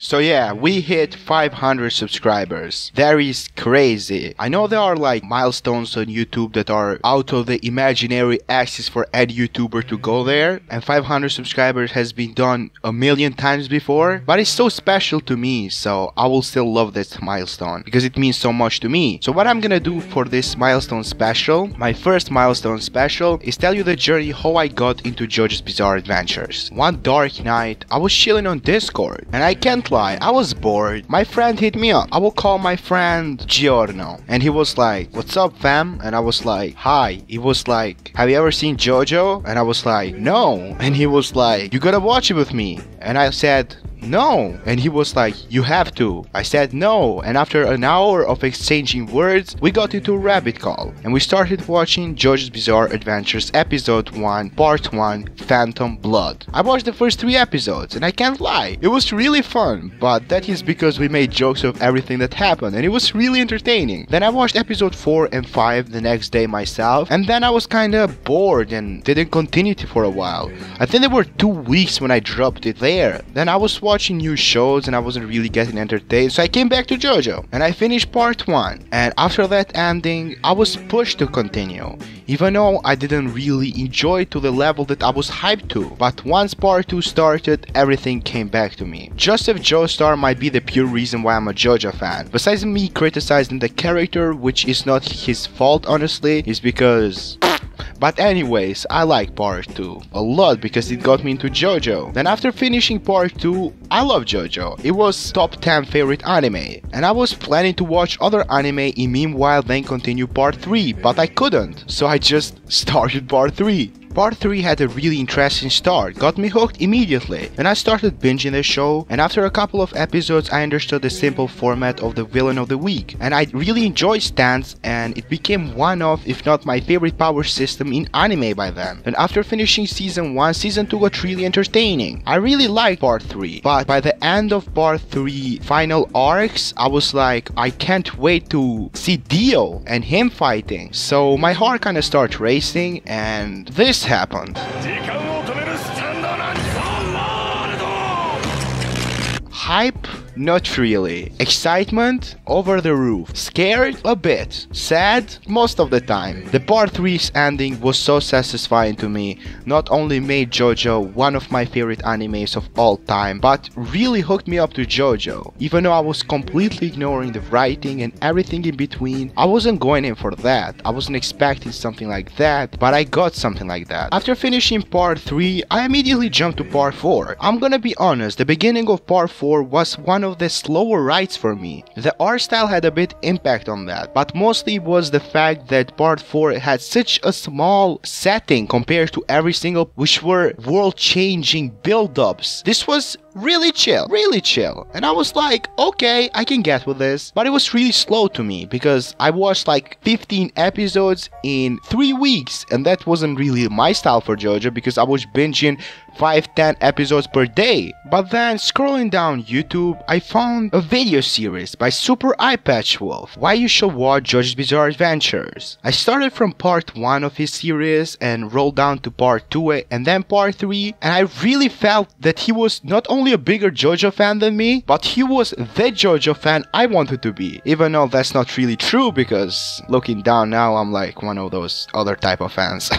So yeah, we hit 500 subscribers. That is crazy. I know there are like milestones on YouTube that are out of the imaginary axis for any YouTuber to go there, and 500 subscribers has been done a million times before, but it's so special to me, so I will still love this milestone because it means so much to me. So what I'm gonna do for this milestone special, my first milestone special, is tell you the journey how I got into JoJo's Bizarre Adventures. One dark night, I was chilling on Discord, and I can't lie, I was bored. My friend hit me up. I will call my friend Giorno, and he was like, "What's up, fam?" And I was like, "Hi." He was like, "Have you ever seen JoJo?" And I was like, "No." And he was like, "You gotta watch it with me." And I said, "No." And he was like, "You have to." I said no, and after an hour of exchanging words, we got into a rabbit call, and we started watching JoJo's Bizarre Adventures Episode 1, Part 1, Phantom Blood. I watched the first 3 episodes, and I can't lie, it was really fun, but that is because we made jokes of everything that happened, and it was really entertaining. Then I watched Episode 4 and 5 the next day myself, and then I was kinda bored and didn't continue it for a while. I think there were 2 weeks when I dropped it there. Then I was watching new shows and I wasn't really getting entertained, so I came back to JoJo and I finished part 1, and after that ending I was pushed to continue, even though I didn't really enjoy it to the level that I was hyped to. But once part 2 started, everything came back to me. Joseph Joestar might be the pure reason why I'm a JoJo fan. Besides me criticizing the character, which is not his fault honestly, is because... But anyways, I like part 2 a lot because it got me into JoJo. Then after finishing part 2, I love JoJo. It was top 10 favorite anime, and I was planning to watch other anime in meanwhile then continue part 3, but I couldn't, so I just started part 3. Part 3 had a really interesting start, got me hooked immediately, and I started binging the show, and after a couple of episodes I understood the simple format of the villain of the week, and I really enjoyed Stance, and it became one of, if not my favorite power system in anime by then. And after finishing season 1, season 2 got really entertaining. I really liked part 3, but by the end of part 3 final arcs, I was like, I can't wait to see Dio and him fighting. So my heart kinda started racing, and this happened. Hype? Not really. Excitement? Over the roof. Scared? A bit. Sad? Most of the time. The part 3's ending was so satisfying to me, not only made JoJo one of my favorite animes of all time, but really hooked me up to JoJo. Even though I was completely ignoring the writing and everything in between, I wasn't going in for that. I wasn't expecting something like that, but I got something like that. After finishing part 3, I immediately jumped to part 4. I'm gonna be honest, the beginning of part 4 was one of the slower rides for me. The art style had a bit impact on that, but mostly it was the fact that part 4 had such a small setting compared to every single, which were world-changing build-ups. This was really chill, and I was like, okay, I can get with this, but it was really slow to me because I watched like 15 episodes in 3 weeks, and that wasn't really my style for JoJo because I was binging 5-10 episodes per day. But then scrolling down YouTube, I found a video series by Super Eye Patch Wolf, Why You Should Watch JoJo's Bizarre Adventures. I started from part 1 of his series and rolled down to part 2 and then part 3, and I really felt that he was not only a bigger JoJo fan than me, but he was the JoJo fan I wanted to be. Even though that's not really true because looking down now I'm like one of those other type of fans.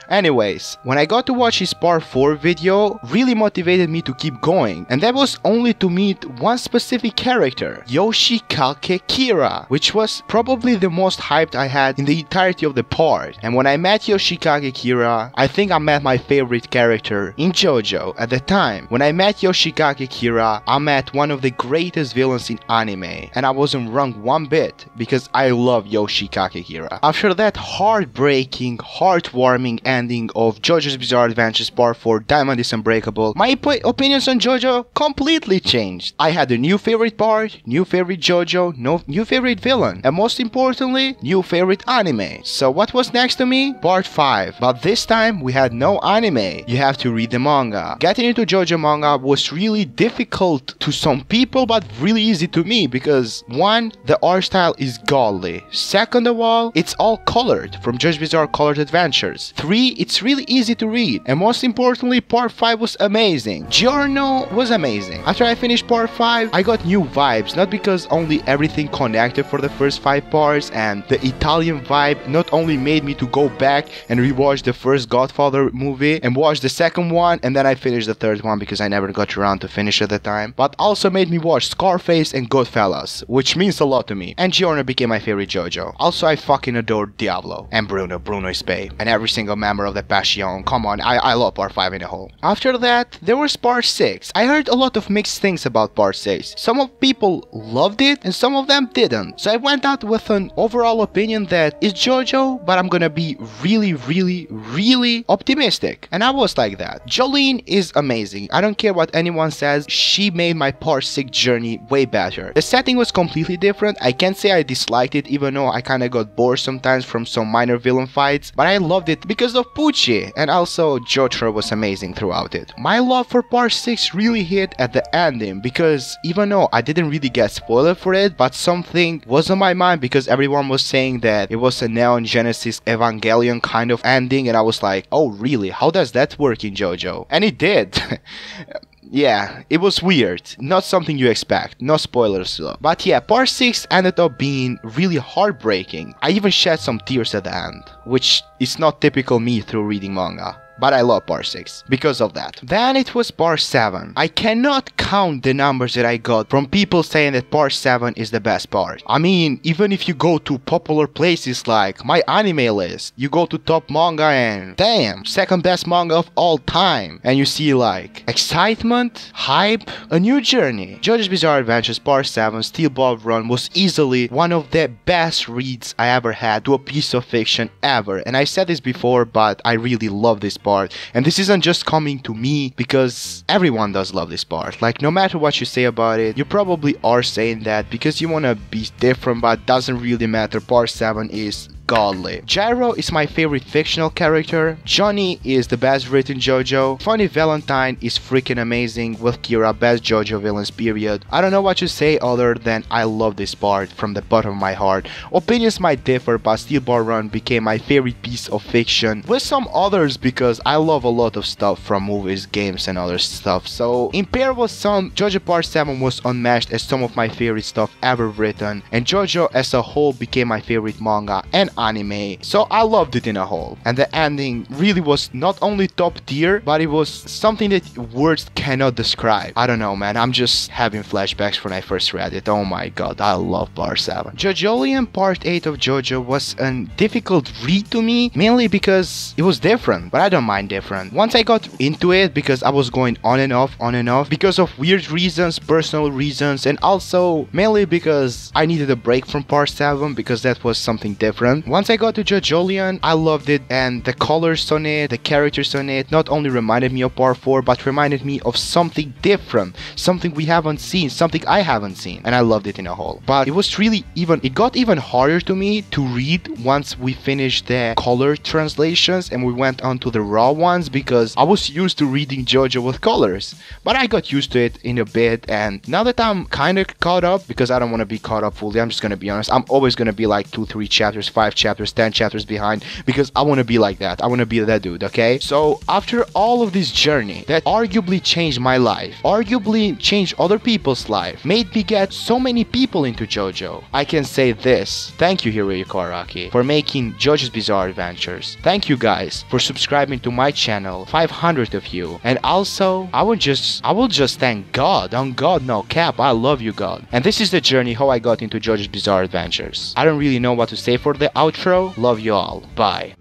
Anyways, when I got to watch his part 4 video, really motivated me to keep going, and that was only to meet one specific character, Yoshikage Kira, which was probably the most hyped I had in the entirety of the part. And when I met Yoshikage Kira, I think I met my favorite character in JoJo at the time. When I met Yoshikage Kira, I met one of the greatest villains in anime, and I wasn't wrong one bit because I love Yoshikage Kira. After that heartbreaking, heartwarming ending of JoJo's Bizarre Adventures Part 4 Diamond is Unbreakable, my opinions on JoJo completely changed. I had a new favorite part, new favorite JoJo, new favorite villain, and most importantly, new favorite anime. So what was next to me? Part 5. But this time we had no anime. You have to read the manga. Getting into JoJo manga was really difficult to some people but really easy to me because 1. The art style is godly. 2nd of all, it's all colored from JoJo's Bizarre Colored Adventures. 3. it's really easy to read. And most importantly, part 5 was amazing. Giorno was amazing. After I finished part 5, I got new vibes, not because only everything connected for the first 5 parts, and the Italian vibe not only made me to go back and rewatch the first Godfather movie and watch the second one, and then I finished the third one because I never got around to finish at the time, but also made me watch Scarface and Goodfellas, which means a lot to me. And Giorno became my favorite JoJo. Also, I fucking adore Diablo and Bruno is bae, and every single member of the Passion. Come on, I love part 5 in a whole. After that, there was part 6. I heard a lot of mixed things about part 6. Some of people loved it and some of them didn't. So I went out with an overall opinion that it's JoJo, but I'm gonna be really optimistic. And I was like that. Jolene is amazing. I don't care what anyone says, she made my part 6 journey way better. The setting was completely different. I can't say I disliked it, even though I kinda got bored sometimes from some minor villain fights, but I loved it because of Pucci, and also Jotaro was amazing throughout it. My love for part 6 really hit at the ending, because even though I didn't really get spoiled for it, but something was on my mind because everyone was saying that it was a Neon Genesis Evangelion kind of ending, and I was like, oh really, how does that work in JoJo? And it did. Yeah, it was weird. Not something you expect. No spoilers though. But yeah, part 6 ended up being really heartbreaking. I even shed some tears at the end, which is not typical me through reading manga. But I love part 6 because of that. Then it was part 7. I cannot count the numbers that I got from people saying that part 7 is the best part. I mean, even if you go to popular places like my anime list, you go to top manga and damn, second best manga of all time, and you see like excitement, hype, a new journey. JoJo's Bizarre Adventures part 7 Steel Ball Run was easily one of the best reads I ever had to a piece of fiction ever. And I said this before, but I really love this part. And this isn't just coming to me, because everyone does love this part. Like, no matter what you say about it, you probably are saying that because you want to be different, but doesn't really matter. Part 7 is godly. Gyro is my favorite fictional character. Johnny is the best written JoJo. Funny Valentine is freaking amazing. With Kira, best JoJo villains period. I don't know what to say other than I love this part from the bottom of my heart. Opinions might differ, but Steel Ball Run became my favorite piece of fiction, with some others because I love a lot of stuff from movies, games and other stuff. So in pair with some, JoJo Part 7 was unmatched as some of my favorite stuff ever written, and JoJo as a whole became my favorite manga and anime, so I loved it in a whole. And the ending really was not only top tier, but it was something that words cannot describe. I don't know, man, I'm just having flashbacks when I first read it. Oh my god, I love part 7. JoJolion Part 8 of JoJo was a difficult read to me, mainly because it was different, but I don't mind different. Once I got into it, because I was going on and off, because of weird reasons, personal reasons, and also mainly because I needed a break from part 7, because that was something different. Once I got to JoJolion, I loved it, and the colors on it, the characters on it, not only reminded me of part 4, but reminded me of something different, something we haven't seen, something I haven't seen, and I loved it in a whole. But it was really it got even harder to me to read once we finished the color translations and we went on to the raw ones, because I was used to reading JoJo with colors. But I got used to it in a bit, and now that I'm kind of caught up, because I don't want to be caught up fully, I'm just gonna be honest, I'm always gonna be like 2, 3 chapters, 5 chapters, 10 chapters behind, because I want to be like that. I want to be that dude, okay? So after all of this journey that arguably changed my life, arguably changed other people's life, made me get so many people into JoJo, I can say this: thank you, Hiroyuki Araki, for making JoJo's Bizarre Adventures. Thank you guys for subscribing to my channel, 500 of you. And also, I will just thank God. On God, no cap, I love you, God. And this is the journey how I got into JoJo's Bizarre Adventures. I don't really know what to say for the outro. Love you all. Bye.